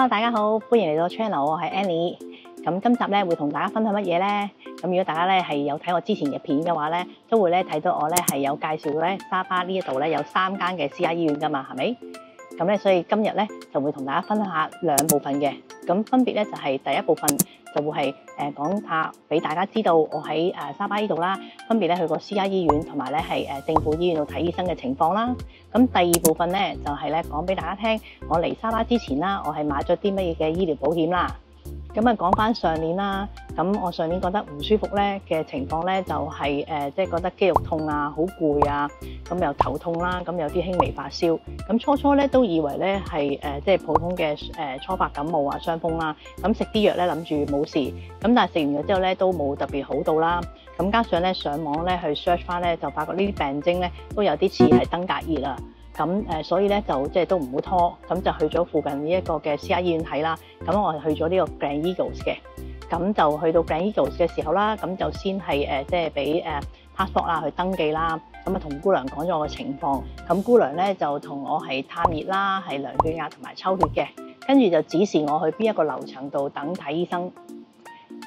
Hello， 大家好，歡迎嚟到 channel， 我係 Annie。咁今集咧會同大家分享乜嘢咧？咁如果大家咧係有睇我之前嘅片嘅話咧，都會咧睇到我咧係有介紹咧沙巴呢一度咧有3間嘅私家醫院噶嘛，係咪？咁咧所以今日咧就會同大家分享下2部分嘅。咁分別咧就係第一部分就會係講下俾大家知道我喺沙巴呢度啦，分別咧去過私家醫院同埋咧係政府醫院度睇醫生嘅情況啦。咁第二部分咧就係咧講俾大家聽，我嚟沙巴之前啦，我係買咗啲乜嘢嘅醫療保險啦。咁啊講翻上年啦，咁我上年覺得唔舒服咧嘅情況咧就係即係覺得肌肉痛啊，好攰啊，咁又頭痛啦，咁有啲輕微發燒。咁初咧都以為咧係即係普通嘅初發感冒啊、傷風啦，咁食啲藥咧諗住冇事，咁但係食完藥之後咧都冇特別好到啦。咁加上咧上網咧去 search 翻咧，就發覺呢啲病徵咧都有啲似係登革熱啦。咁所以咧就即係都唔好拖，咁就去咗附近呢一個嘅私家醫院睇啦。咁我係去咗呢個 Gleneagles 嘅，咁就去到 Gleneagles 嘅時候啦，咁就先係即係俾passport 啦去登記啦。咁啊同姑娘講咗我嘅情況，咁姑娘咧就同我係探熱啦，係量血壓同埋抽血嘅，跟住就指示我去邊一個樓層度等睇醫生。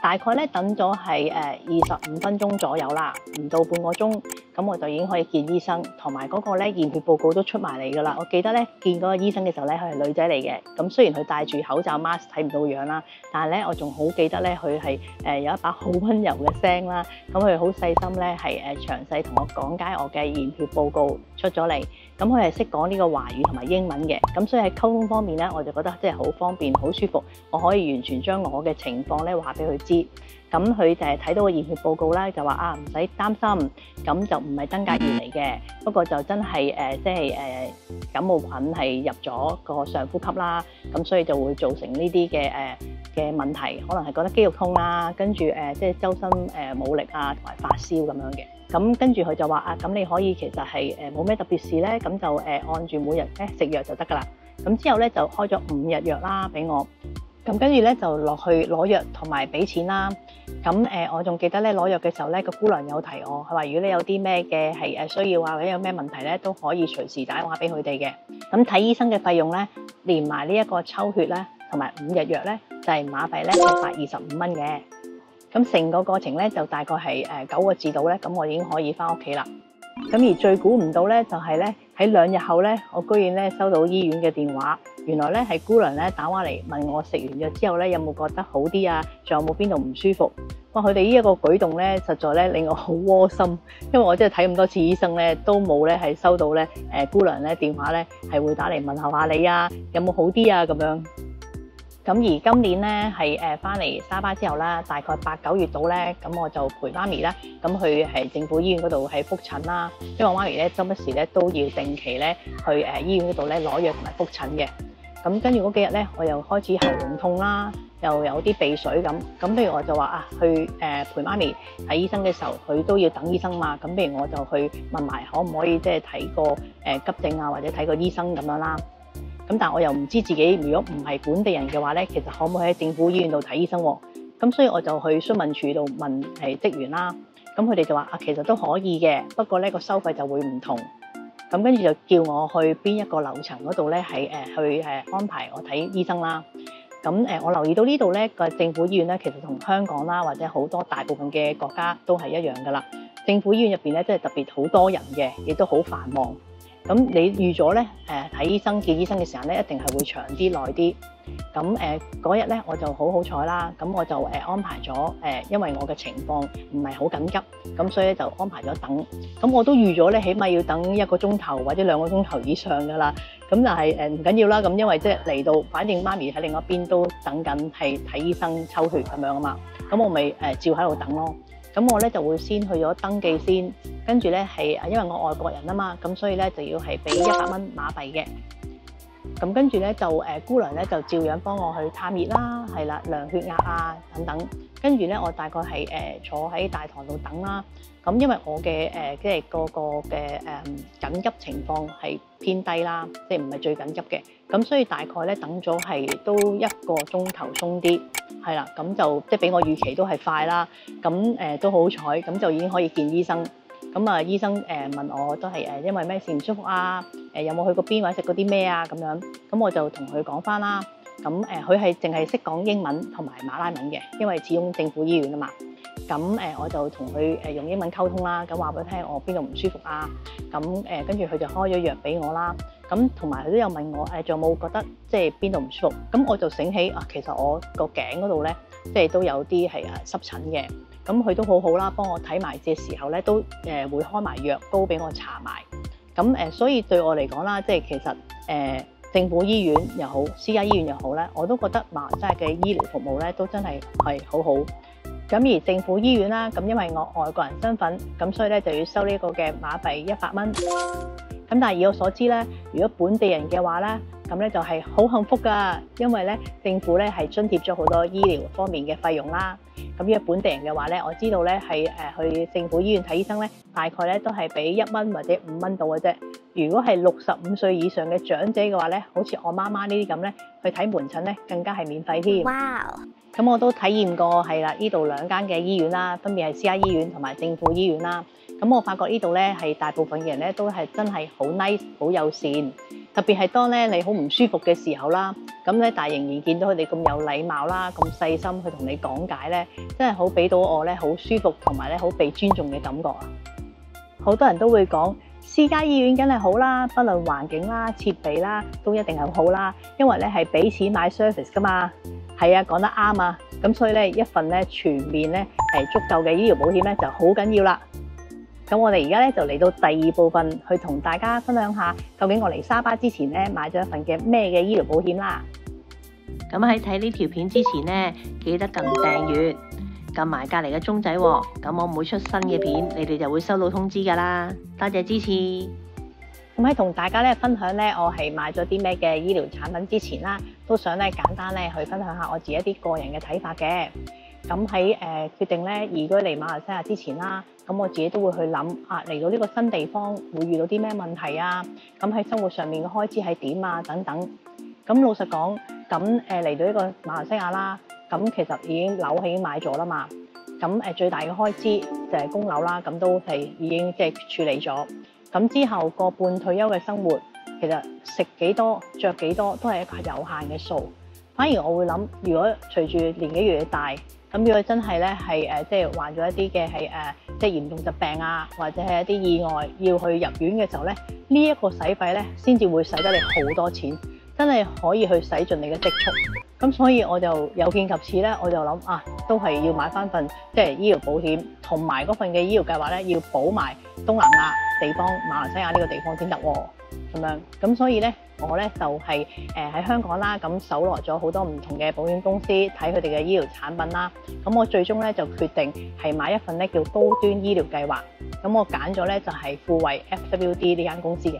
大概咧等咗係25分鐘左右啦，唔到半個鐘，咁我就已經可以見醫生，同埋嗰個咧驗血報告都出埋嚟噶啦。我記得咧見嗰個醫生嘅時候咧，佢係女仔嚟嘅，咁雖然佢戴住口罩 mask 睇唔到樣啦，但係咧我仲好記得咧佢係有一把好溫柔嘅聲啦，咁佢好細心咧係詳細同我講解我嘅驗血報告出咗嚟，咁佢係識講呢個華語同埋英文嘅，咁所以喺溝通方面咧我就覺得真係好方便、好舒服，我可以完全將我嘅情況咧話俾佢知。咁佢就係睇到個驗血報告啦，就話唔使擔心，咁就唔係登革熱嚟嘅，不過就真係即係感冒菌係入咗個上呼吸啦，咁所以就會造成呢啲嘅問題，可能係覺得肌肉痛啦，跟住即係周身冇力啊，同埋發燒咁樣嘅。咁跟住佢就話咁你可以其實係冇咩特別事咧，咁就按住每日咧食藥就得噶啦。咁之後咧就開咗5日藥啦俾我。咁跟住咧就落去攞藥同埋俾錢啦。咁我仲記得咧攞藥嘅時候咧，個姑娘有提我，佢話如果你有啲咩嘅係需要啊，或者有咩問題咧，都可以隨時打電話俾佢哋嘅。咁睇醫生嘅費用咧，連埋呢一個抽血咧，同埋5日藥咧，就係馬幣咧625蚊嘅。咁成個過程咧就大概係9個字到咧，咁我已經可以翻屋企啦。咁而最估唔到咧，就係咧喺2日後咧，我居然咧收到醫院嘅電話，原來咧係姑娘咧打話嚟問我食完藥之後咧有冇覺得好啲啊，仲有冇邊度唔舒服？哇！佢哋呢一個舉動咧，實在咧令我好窩心，因為我真係睇咁多次醫生咧，都冇咧係收到咧姑娘咧電話咧係會打嚟問候下你啊，有冇好啲啊咁樣。咁而今年咧係翻嚟沙巴之後啦，大概8、9月度咧，咁我就陪媽咪咧，咁去係政府醫院嗰度係覆診啦。因為我媽咪咧周不時咧都要定期咧去醫院嗰度咧攞藥同埋覆診嘅。咁跟住嗰幾日咧，我又開始喉嚨痛啦，又有啲鼻水咁。咁不如我就話去陪媽咪睇醫生嘅時候，佢都要等醫生嘛。咁不如我就去問埋可唔可以即係睇個急症啊，或者睇個醫生咁樣啦。咁但係我又唔知自己如果唔係本地人嘅話咧，其實可唔可以喺政府醫院度睇醫生喎？咁所以我就去詢問處度問職員啦。咁佢哋就話其實都可以嘅，不過咧個收費就會唔同。咁跟住就叫我去邊一個樓層嗰度咧係去安排我睇醫生啦。咁我留意到呢度咧個政府醫院咧，其實同香港啦或者好多大部分嘅國家都係一樣噶啦。政府醫院入邊咧真係特別好多人嘅，亦都好繁忙。咁你預咗咧睇醫生見醫生嘅時間咧，一定係會長啲耐啲。咁嗰日咧我就好彩啦，咁我就安排咗因為我嘅情況唔係好緊急，咁所以咧就安排咗等。咁我都預咗咧，起碼要等1個鐘頭或者2個鐘頭以上噶啦。咁但係唔緊要啦，咁因為即係嚟到，反正媽咪喺另一邊都等緊係睇醫生抽血咁樣啊嘛。咁我咪照喺度等咯。咁我咧就會先去咗登記先，跟住咧係因為我外國人啊嘛，咁所以咧就要係俾100蚊馬幣嘅。咁跟住咧就姑娘咧就照樣幫我去探熱啦，係啦，量血壓啊等等。跟住咧我大概係坐喺大堂度等啦。咁因為我嘅即係個嘅緊急情況係偏低啦，即係唔係最緊急嘅。咁所以大概咧等咗係都1個鐘頭鬆啲，係啦。咁就即係比我預期都係快啦。咁都好彩，咁就已經可以見醫生。咁醫生問我都係因為咩事唔舒服啊？有冇去過邊或者食過啲咩啊？咁樣，咁我就同佢講翻啦。咁佢係淨係識講英文同埋馬拉文嘅，因為始終政府醫院啊嘛。咁我就同佢用英文溝通啦，咁話俾佢聽我邊度唔舒服啊，咁跟住佢就開咗藥俾我啦。咁同埋佢都有問我仲有冇覺得即係邊度唔舒服？咁我就醒起其實我個頸嗰度咧，即係都有啲係濕疹嘅。咁佢都好好啦，幫我睇埋嘅時候咧，都會開埋藥膏俾我搽埋。咁所以對我嚟講啦，即係其實政府醫院又好，私家醫院又好咧，我都覺得馬來西亞嘅醫療服務咧都真係好好。咁而政府醫院啦，咁因為我外國人身份，咁所以咧就要收呢個嘅馬幣100蚊。咁但係以我所知咧，如果本地人嘅話咧，咁咧就係好幸福㗎，因為咧政府咧係津貼咗好多醫療方面嘅費用啦。咁如果本地人嘅話咧，我知道咧係去政府醫院睇醫生咧，大概咧都係俾1蚊或者5蚊到嘅啫。如果係65歲以上嘅長者嘅話咧，好似我媽媽呢啲咁咧，去睇門診咧更加係免費添。哇！咁我都體驗過係啦，呢度2間嘅醫院啦，分別係私家醫院同埋政府醫院啦。咁我發覺呢度咧係大部分嘅人咧都係真係好 nice、好友善，特別係當咧你好唔舒服嘅時候啦，咁咧但係仍然見到佢哋咁有禮貌啦、咁細心去同你講解咧，真係好俾到我咧好舒服同埋咧好被尊重嘅感覺啊！好多人都會講私家醫院梗係好啦，不論環境啦、設備啦，都一定係好啦，因為咧係俾錢買 service 噶嘛。係啊，講得啱啊！咁所以咧一份咧全面咧係足夠嘅醫療保險咧就好緊要啦。咁我哋而家咧就嚟到第2部分，去同大家分享下究竟我嚟沙巴之前咧買咗一份嘅咩嘅醫療保險啦。咁喺睇呢條片之前咧，記得撳訂閱，撳埋隔離嘅鐘仔喎。咁我每出新嘅片，你哋就會收到通知㗎啦。多謝支持。咁喺同大家咧分享咧，我係買咗啲咩嘅醫療產品之前啦，都想咧簡單咧去分享下我自己一啲個人嘅睇法嘅。咁喺決定咧移居嚟馬來西亞之前啦，咁我自己都會去諗嚟到呢個新地方會遇到啲咩問題啊？咁喺生活上面嘅開支係點啊？等等。咁老實講，咁嚟到呢個馬來西亞啦，咁其實樓係已經買咗啦嘛。咁最大嘅開支就係供樓啦，咁都係已經即係處理咗。咁之後個半退休嘅生活，其實食幾多、着幾多都係一個有限嘅數。反而我會諗，如果隨住年紀越嚟越大，咁如果真係咧係即係患咗一啲嘅係即係嚴重疾病啊，或者係一啲意外要去入院嘅時候咧，呢一個使費咧先至會使得你好多錢，真係可以去使盡你嘅積蓄。咁所以我就有見及此咧，我就諗都係要買翻份即係醫療保險，同埋嗰份嘅醫療計劃咧要補埋東南亞地方馬來西亞呢個地方先得喎，咁樣。咁所以咧我咧就係喺香港啦，咁搜羅咗好多唔同嘅保險公司，睇佢哋嘅醫療產品啦。咁我最終咧就決定係買一份咧叫高端醫療計劃。咁我揀咗咧就係富衛 FWD 呢間公司嘅。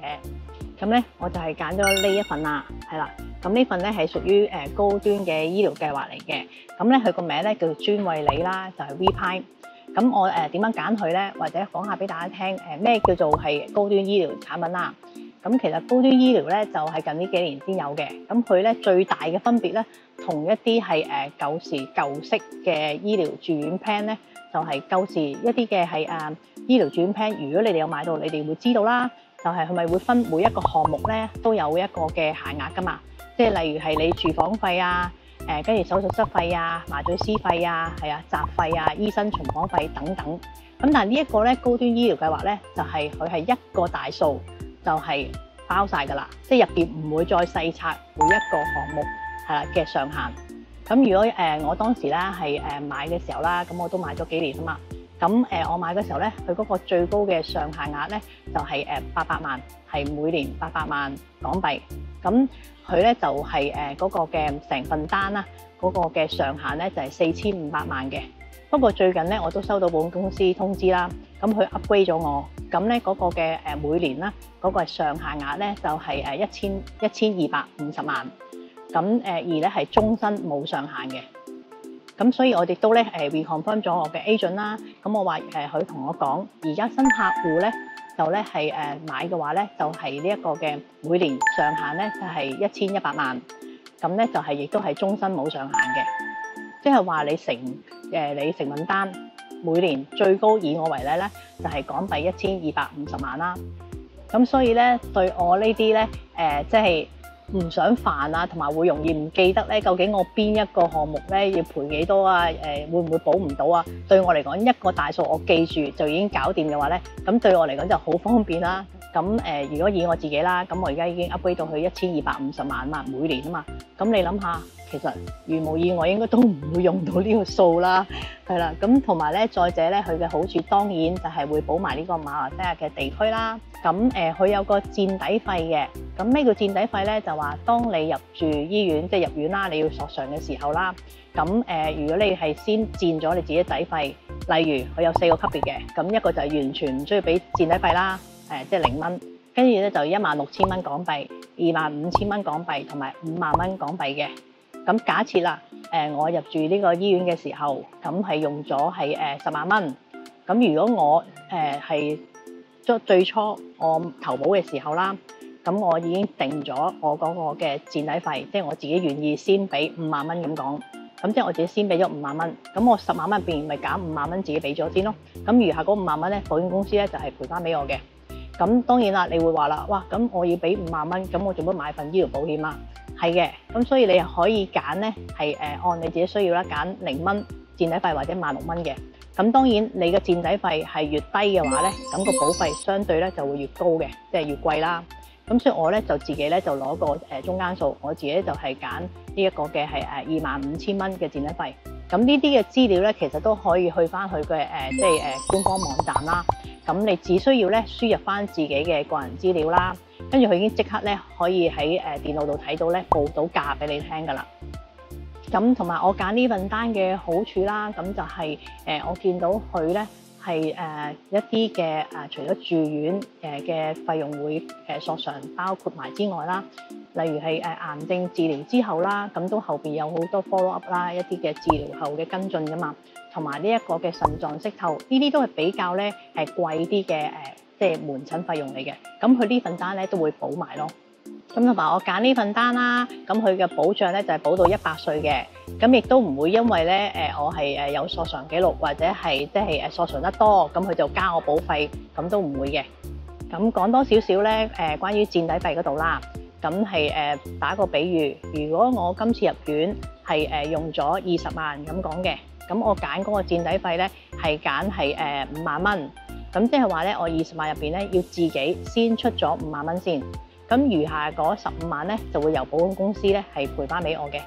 咁咧我就係揀咗呢一份啦，係啦。咁呢份咧係屬於高端嘅醫療計劃嚟嘅。咁咧佢個名咧叫做專為你啦，就係 V-Prime。咁我點樣揀佢咧？或者講下俾大家聽咩叫做係高端醫療產品啦。咁其實高端醫療咧就係近呢幾年先有嘅。咁佢咧最大嘅分別咧，同一啲係舊式嘅醫療住院 plan 咧，就係舊時一啲嘅係醫療住院 plan。如果你哋有買到，你哋會知道啦。就係佢咪會分每一個項目咧都有一個嘅限額噶嘛？即係例如係你住房費啊，跟住手術室費啊、麻醉師費啊、雜費啊、醫生巡房費等等。咁但係呢一個咧高端醫療計劃咧，就係佢係一個大數，就係包晒㗎啦，即係入邊唔會再細拆每一個項目係啦嘅上限。咁如果我當時咧係買嘅時候啦，咁我都買咗幾年啊嘛。咁我買嘅時候咧，佢嗰個最高嘅上限額咧就係800萬，係每年800萬港幣。咁佢咧就係嗰個嘅成份單啦，嗰個嘅上限咧就係4500萬嘅。不過最近咧我都收到保險公司通知啦，咁佢 upgrade 咗我，咁咧嗰個嘅每年啦，嗰個上限額咧就係1250萬。咁而咧係終身冇上限嘅。咁所以我哋都咧reconfirm 咗我嘅 agent 啦。咁我話佢同我講，而家新客戶咧就咧係買嘅話咧，就係呢一個嘅每年上限咧就係1100萬。咁咧就係亦都係終身冇上限嘅，即係話你成份單每年最高以我為例咧，就係港幣1250萬啦。咁所以咧對我呢啲咧即係唔想煩啊，同埋會容易唔記得咧，究竟我邊一個項目咧要賠幾多啊？會唔會補唔到啊？對我嚟講，一個大數我記住就已經搞掂嘅話咧，咁對我嚟講就好方便啦。咁如果以我自己啦，咁我而家已經 upgrade 到去1250萬嘛，每年啊嘛。咁你諗下，其實如無意外應該都唔會用到呢個數啦，係啦。咁同埋咧，再者咧，佢嘅好處當然就係會補埋呢個馬來西亞嘅地區啦。咁佢有個墊底費嘅。咁咩叫墊底費咧？就話當你入住醫院，即係入院啦，你要索償嘅時候啦。咁如果你係先墊咗你自己底費，例如佢有4個級別嘅，咁一個就係完全唔需要俾墊底費啦。即係0蚊，跟住咧就16,000蚊港幣、25,000蚊港幣同埋5萬蚊港幣嘅。咁假設啦，我入住呢個醫院嘅時候，咁係用咗係10萬蚊。咁如果我係最初我投保嘅時候啦，咁我已經定咗我嗰個嘅墊底費，即係我自己願意先俾5萬蚊咁講。咁即係我自己先俾咗5萬蚊，咁我10萬蚊入邊咪減5萬蚊自己俾咗先咯。咁餘下嗰5萬蚊咧，保險公司咧就係賠翻俾我嘅。咁當然啦，你會話啦，哇！咁我要俾5萬蚊，咁我做乜買份醫療保險啊？係嘅，咁所以你可以揀咧，係按你自己需要啦，揀0蚊墊底費或者16,000蚊嘅。咁當然你嘅墊底費係越低嘅話咧，咁個保費相對咧就會越高嘅，即係越貴啦。咁所以我咧就自己咧就攞個中間數，我自己就係揀呢一個嘅係25,000蚊嘅墊底費。咁呢啲嘅資料咧，其實都可以去翻佢嘅即係官方網站啦。咁你只需要咧輸入翻自己嘅個人資料啦，跟住佢已經即刻咧可以喺電腦度睇到咧報到價俾你聽㗎啦。咁同埋我揀呢份單嘅好處啦，咁就係我見到佢咧係一啲嘅除咗住院嘅費用會索償包括埋之外啦，例如係癌症治療之後啦，咁都後邊有好多 follow up 啦，一啲嘅治療後嘅跟進㗎嘛。同埋呢一個嘅腎臟息透，呢啲都係比較咧係貴啲嘅即係門診費用嚟嘅。咁佢呢份單咧都會補埋咯。咁同埋我揀呢份單啦，咁佢嘅保障咧就係保到100歲嘅。咁亦都唔會因為咧我係有索償記錄或者係即係索償得多，咁佢就加我保費，咁都唔會嘅。咁講多少少咧關於墊底費嗰度啦。咁係打個比喻，如果我今次入院係用咗20萬咁講嘅。咁我揀嗰個墊底費咧係揀係5萬蚊，咁即係話咧我20萬入邊咧要自己先出咗5萬蚊先，咁餘下嗰15萬咧就會由保險公司咧係賠翻俾我嘅。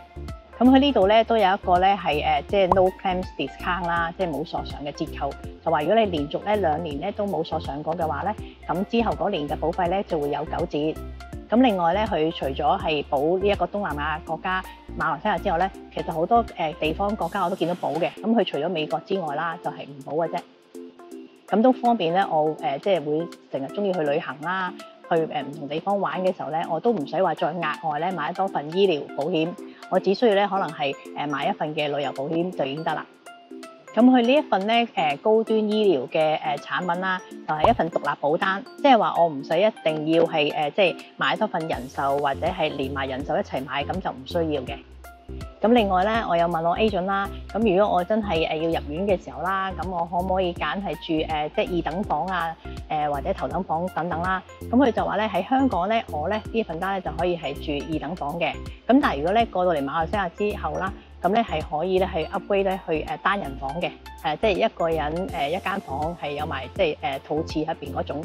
咁佢呢度咧都有一個咧係即係 no claims discount 啦，即係冇索償嘅折扣，就話如果你連續咧2年咧都冇索償過嘅話咧，咁之後嗰年嘅保費咧就會有9折。咁另外咧，佢除咗係保呢一個東南亞國家馬來西亞之後咧，其實好多地方國家我都見到保嘅。咁佢除咗美國之外啦，就係唔保嘅啫。咁都方便咧，我即係會成日中意去旅行啦，去唔同地方玩嘅時候咧，我都唔使話再額外咧買多份醫療保險，我只需要咧可能係買一份嘅旅遊保險就已經得啦。咁佢呢一份咧高端醫療嘅產品啦，就係一份獨立保單，即係話我唔使一定要係即係買多份人壽或者係連埋人壽一齊買，咁就唔需要嘅。咁另外咧，我有問我 agent 啦，咁如果我真係要入院嘅時候啦，咁我可唔可以揀係住即係2等房啊，或者頭等房等等啦？咁佢就話咧喺香港咧，我咧呢份單咧就可以係住2等房嘅。咁但係如果咧過到嚟馬來西亞之後啦，咁咧係可以咧係 upgrade 咧去單人房嘅，即係一個人一間房係有埋即係套廁入邊嗰種。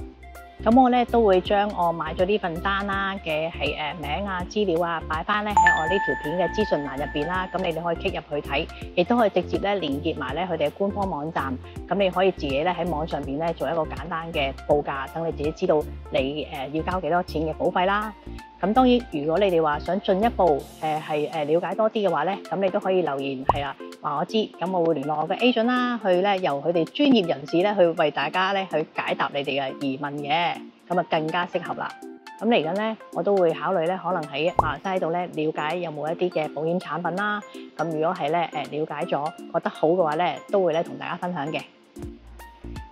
咁我咧都會將我買咗呢份單啦嘅係名啊資料啊擺翻咧喺我呢條片嘅資訊欄入邊啦。咁你哋可以 click 入去睇，亦都可以直接咧連結埋咧佢哋嘅官方網站。咁你可以自己咧喺網上邊咧做一個簡單嘅報價，等你自己知道你要交幾多錢嘅保費啦。咁當然，如果你哋話想進一步係了解多啲嘅話咧，咁你都可以留言係啦，話我知，咁我會聯絡我嘅 agent 啦，去咧由佢哋專業人士咧去為大家咧去解答你哋嘅疑問嘅，咁啊更加適合啦。咁嚟緊咧，我都會考慮咧，可能喺馬來西亞度咧了解有冇一啲嘅保險產品啦。咁如果係咧了解咗覺得好嘅話咧，都會咧同大家分享嘅。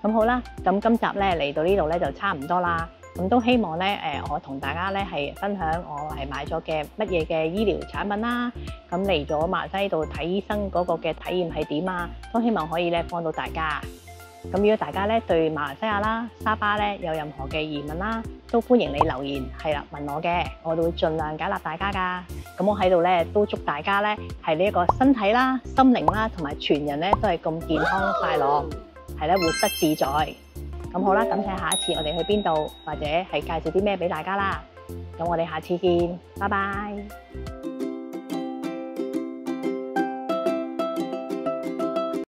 咁好啦，咁今集咧嚟到呢度咧就差唔多啦。咁都希望咧我同大家咧係分享我係買咗嘅乜嘢嘅醫療產品啦。咁嚟咗馬來西亞度睇醫生嗰個嘅體驗係點啊？都希望可以咧幫到大家。咁如果大家咧對馬來西亞啦、沙巴咧有任何嘅疑問啦，都歡迎你留言係啦問我嘅，我都會盡量解答大家㗎。咁我喺度咧都祝大家咧係呢一個身體啦、心靈啦同埋全人咧都係咁健康快樂，係咧活得自在。咁好啦，咁睇下一次我哋去邊度，或者係介紹啲咩俾大家啦。咁我哋下次見，拜拜。